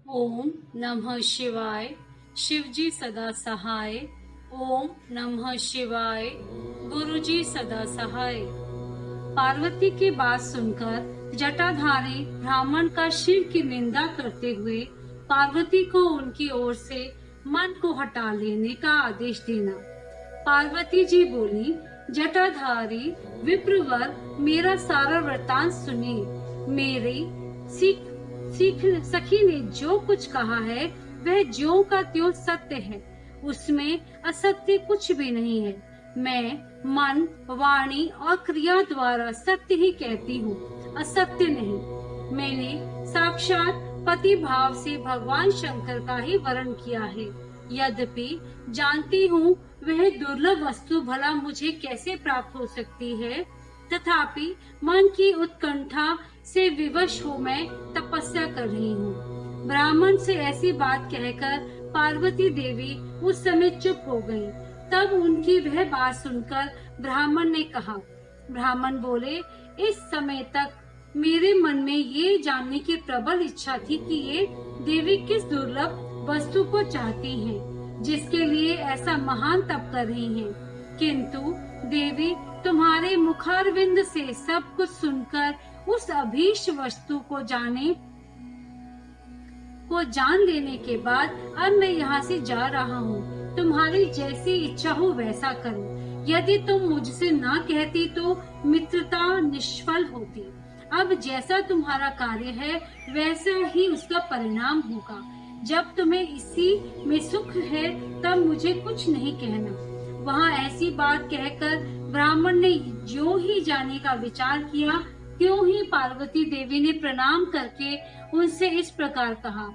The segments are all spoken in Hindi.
ओम नमः शिवाय। शिवजी सदा सहाय। ओम नमः शिवाय। गुरुजी सदा सहाय। पार्वती की बात सुनकर जटाधारी ब्राह्मण का शिव की निंदा करते हुए पार्वती को उनकी ओर से मन को हटा लेने का आदेश देना। पार्वती जी बोली, जटाधारी विप्रवर, मेरा सारा वृतांत सुनिए। मेरी सीख सीख सखी ने जो कुछ कहा है वह ज्यों का त्यों सत्य है, उसमें असत्य कुछ भी नहीं है। मैं मन, वाणी और क्रिया द्वारा सत्य ही कहती हूँ, असत्य नहीं। मैंने साक्षात पति भाव से भगवान शंकर का ही वर्ण किया है। यद्यपि जानती हूँ वह दुर्लभ वस्तु भला मुझे कैसे प्राप्त हो सकती है, तथापि मन की उत्कंठा से विवश हो मैं तपस्या कर रही हूँ। ब्राह्मण से ऐसी बात कहकर पार्वती देवी उस समय चुप हो गई। तब उनकी वह बात सुनकर ब्राह्मण ने कहा, ब्राह्मण बोले, इस समय तक मेरे मन में ये जानने की प्रबल इच्छा थी कि ये देवी किस दुर्लभ वस्तु को चाहती हैं, जिसके लिए ऐसा महान तप कर रही हैं। किंतु देवी, तुम्हारे मुखारविंद से सब कुछ सुनकर उस अभीष्ट वस्तु को जान लेने के बाद अब मैं यहाँ से जा रहा हूँ। तुम्हारी जैसी इच्छा हो वैसा करो। यदि तुम मुझसे ना कहती तो मित्रता निष्फल होती। अब जैसा तुम्हारा कार्य है वैसा ही उसका परिणाम होगा। जब तुम्हें इसी में सुख है तब मुझे कुछ नहीं कहना। वहाँ ऐसी बात कहकर ब्राह्मण ने जो ही जाने का विचार किया, त्यों ही पार्वती देवी ने प्रणाम करके उनसे इस प्रकार कहा।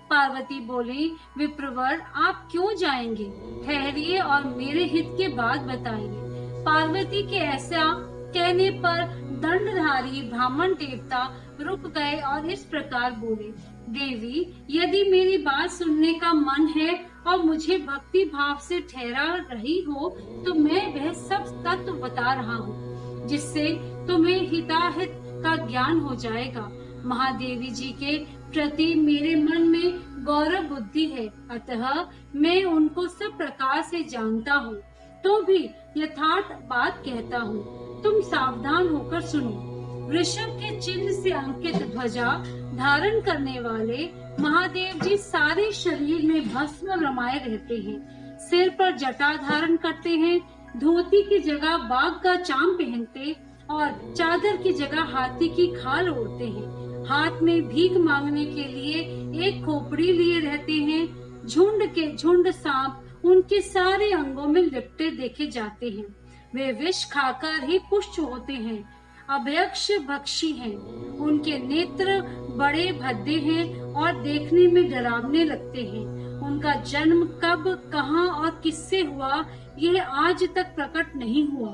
पार्वती बोली, विप्रवर, आप क्यों जाएंगे? ठहरिए और मेरे हित के बात बताइए। पार्वती के ऐसा कहने पर दंडधारी ब्राह्मण देवता रुक गए और इस प्रकार बोले, देवी, यदि मेरी बात सुनने का मन है और मुझे भक्ति भाव से ठहरा रही हो तो मैं वह सब तत्व बता रहा हूँ, जिससे तुम्हें हिताहित का ज्ञान हो जाएगा। महादेवी जी के प्रति मेरे मन में गौरव बुद्धि है, अतः मैं उनको सब प्रकार से जानता हूँ, तो भी यथार्थ बात कहता हूँ। तुम सावधान होकर सुनो। वृषभ के चिन्ह से अंकित ध्वजा धारण करने वाले महादेव जी सारे शरीर में भस्म रमाए रहते हैं। सिर पर जटा धारण करते हैं, धोती की जगह बाघ का चाम पहनते और चादर की जगह हाथी की खाल ओढ़ते हैं। हाथ में भीख मांगने के लिए एक खोपड़ी लिए रहते हैं। झुंड के झुंड सांप उनके सारे अंगों में लिपटे देखे जाते हैं। वे विष खाकर ही पुष्ट होते हैं। अभयक्ष भक्षी हैं। उनके नेत्र बड़े भद्दे हैं और देखने में डरावने लगते हैं। उनका जन्म कब, कहाँ और किससे हुआ, यह आज तक प्रकट नहीं हुआ।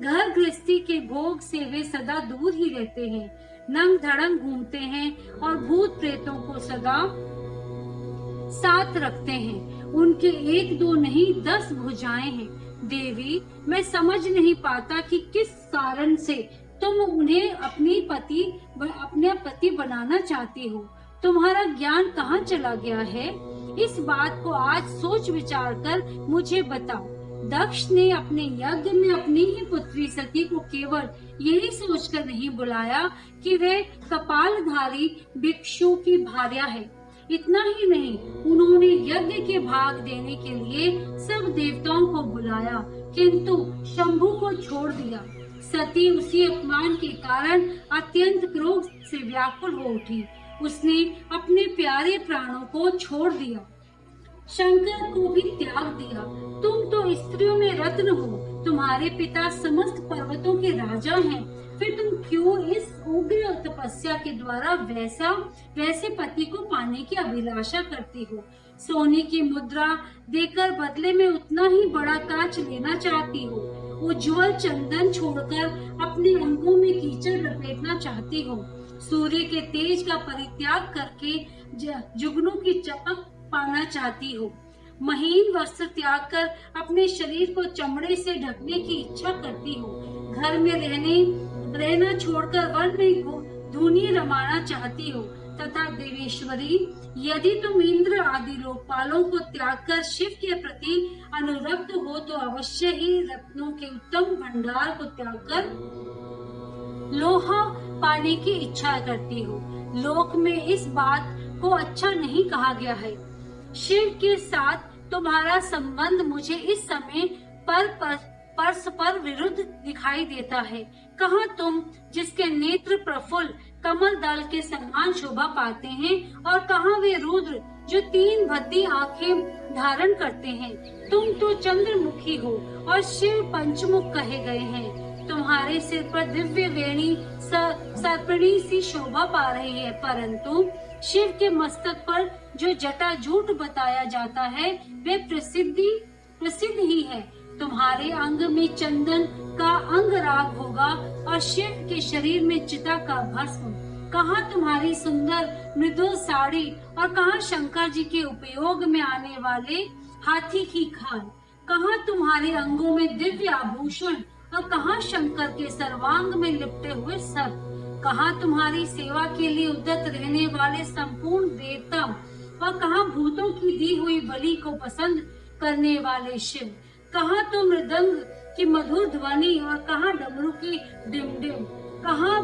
घर गृहस्थी के भोग से वे सदा दूर ही रहते हैं। नंग धड़ंग घूमते हैं और भूत प्रेतों को सदा साथ रखते हैं। उनके एक दो नहीं 10 भुजाएं हैं। देवी, मैं समझ नहीं पाता कि किस कारण से तुम उन्हें अपना पति बनाना चाहती हो। तुम्हारा ज्ञान कहाँ चला गया है? इस बात को आज सोच विचार कर मुझे बताओ। दक्ष ने अपने यज्ञ में अपनी ही पुत्री सती को केवल यही सोचकर नहीं बुलाया कि वह कपालधारी भिक्षु की भार्या है। इतना ही नहीं, उन्होंने यज्ञ के भाग देने के लिए सब देवताओं को बुलाया, किंतु शंभु को छोड़ दिया। सती उसी अपमान के कारण अत्यंत क्रोध से व्याकुल हो उठी। उसने अपने प्यारे प्राणों को छोड़ दिया, शंकर को भी त्याग दिया। तुम तो स्त्रियों में रत्न हो, तुम्हारे पिता समस्त पर्वतों के राजा हैं, फिर तुम क्यों इस उग्र तपस्या के द्वारा वैसे पति को पाने की अभिलाषा करती हो? सोने की मुद्रा देकर बदले में उतना ही बड़ा कांच लेना चाहती हो। उज्जवल चंदन छोड़कर अपने अंगों में कीचड़ लपेटना चाहती हो। सूर्य के तेज का परित्याग करके जुगनू की चमक पाना चाहती हो। महीन वस्त्र त्याग कर अपने शरीर को चमड़े से ढकने की इच्छा करती हो। घर में रहना छोड़कर वन में धूनी रमाना चाहती हो। तथा देवेश्वरी, यदि तुम इंद्र आदि लोकपालों को त्याग कर शिव के प्रति अनुरक्त हो तो अवश्य ही रत्नों के उत्तम भंडार को त्याग कर लोहा पाने की इच्छा करती हो। लोक में इस बात को अच्छा नहीं कहा गया है। शिव के साथ तुम्हारा संबंध मुझे इस समय परस्पर विरुद्ध दिखाई देता है। कहाँ तुम जिसके नेत्र प्रफुल्ल कमल दल के समान शोभा पाते हैं, और कहाँ वे रुद्र जो 3 भद्दी आंखें धारण करते हैं। तुम तो चंद्रमुखी हो और शिव पंचमुख कहे गए हैं। तुम्हारे सिर पर दिव्य वेणी सर्पणी सी शोभा पा रही है, परंतु शिव के मस्तक पर जो जटा जूट बताया जाता है वे प्रसिद्ध ही है। तुम्हारे अंग में चंदन का अंगराग होगा और शिव के शरीर में चिता का भस्म। कहाँ तुम्हारी सुंदर मृदुल साड़ी, और कहाँ शंकर जी के उपयोग में आने वाले हाथी की खाल। कहाँ तुम्हारे अंगों में दिव्य आभूषण, और कहाँ शंकर के सर्वांग में लिपटे हुए सर्प। कहाँ तुम्हारी सेवा के लिए उद्यत रहने वाले संपूर्ण देवता, और कहाँ भूतों की दी हुई बलि को पसंद करने वाले शिव। कहाँ तो मृदंग की मधुर ध्वनि, और कहाँ डमरू की डिमडिम। कहाँ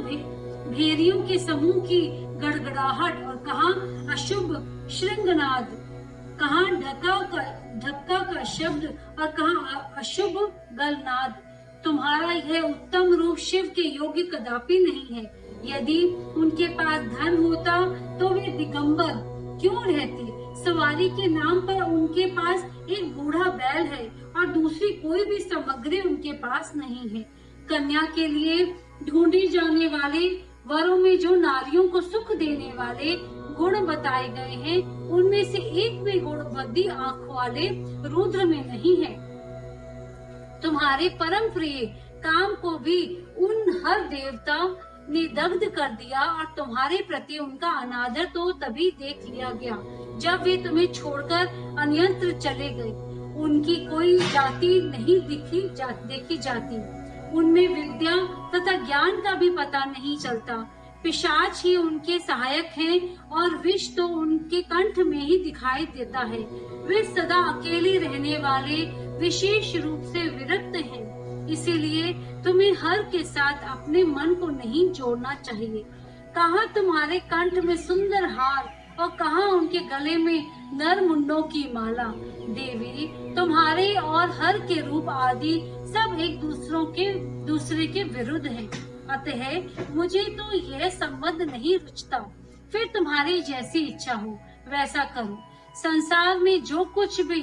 भेरियों के समूह की गड़गड़ाहट, और कहाँ अशुभ श्रृंगनाद। कहाँ धक्का का शब्द, और कहाँ अशुभ गलनाद। तुम्हारा यह उत्तम रूप शिव के योग्य कदापि नहीं है। यदि उनके पास धन होता तो वे दिगंबर क्यों रहते। सवारी के नाम पर उनके पास एक बूढ़ा बैल है, और दूसरी कोई भी सामग्री उनके पास नहीं है। कन्या के लिए ढूंढी जाने वाले वरों में जो नारियों को सुख देने वाले गुण बताए गए हैं, उनमें से एक भी गुण भद्दी आंख वाले रुद्र में नहीं है। तुम्हारे परम प्रिय काम को भी उन हर देवता ने दग्ध कर दिया, और तुम्हारे प्रति उनका अनादर तो तभी देख लिया गया जब वे तुम्हें छोड़कर अन्यत्र चले गए। उनकी कोई जाति नहीं देखी जाती। उनमें विद्या तथा ज्ञान का भी पता नहीं चलता। पिशाच ही उनके सहायक हैं, और विष तो उनके कंठ में ही दिखाई देता है। वे सदा अकेले रहने वाले विशेष रूप से विरक्त हैं। इसीलिए तुम्हें हर के साथ अपने मन को नहीं जोड़ना चाहिए। कहाँ तुम्हारे कंठ में सुंदर हार, और कहाँ उनके गले में नर मुंडों की माला। देवी, तुम्हारे और हर के रूप आदि सब एक दूसरे के विरुद्ध हैं। अतः मुझे तो यह संबंध नहीं रुचता। फिर तुम्हारी जैसी इच्छा हो वैसा करो। संसार में जो कुछ भी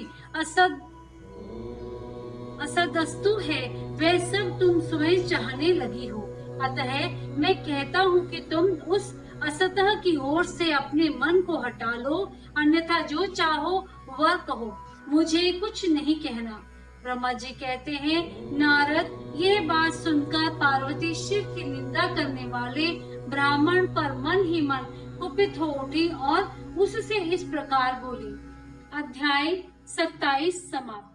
असदस्तु है वह सब तुम स्वयं चाहने लगी हो। अतः मैं कहता हूँ कि तुम उस असतः की ओर से अपने मन को हटा लो, अन्यथा जो चाहो वह कहो, मुझे कुछ नहीं कहना। ब्रह्मा जी कहते हैं, नारद, ये बात सुनकर पार्वती शिव की निंदा करने वाले ब्राह्मण पर मन ही मन कुपित हो उठी और उससे इस प्रकार बोली। अध्याय 27 समाप्त।